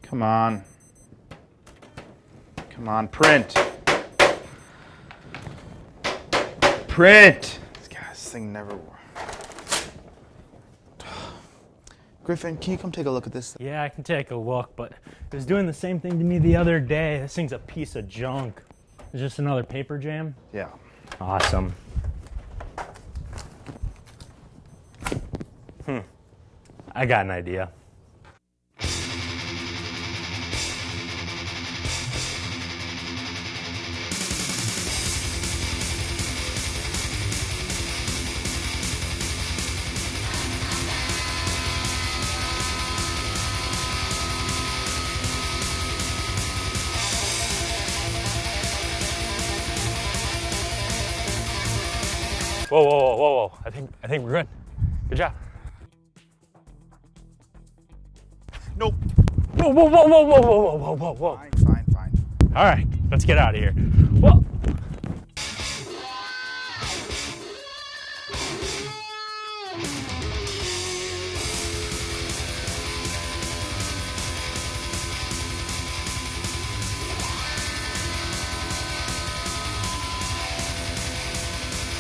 Come on. Come on, print. Print! This thing never works. Griffin, can you come take a look at this? Yeah, I can take a look, but it was doing the same thing to me the other day. This thing's a piece of junk. Is this another paper jam? Yeah. Awesome. I got an idea. Whoa, whoa, whoa, whoa, whoa. I think we're good. Good job. Nope. Whoa, whoa, whoa, whoa, whoa, whoa, whoa, whoa, whoa. Fine. All right, let's get out of here. Whoa.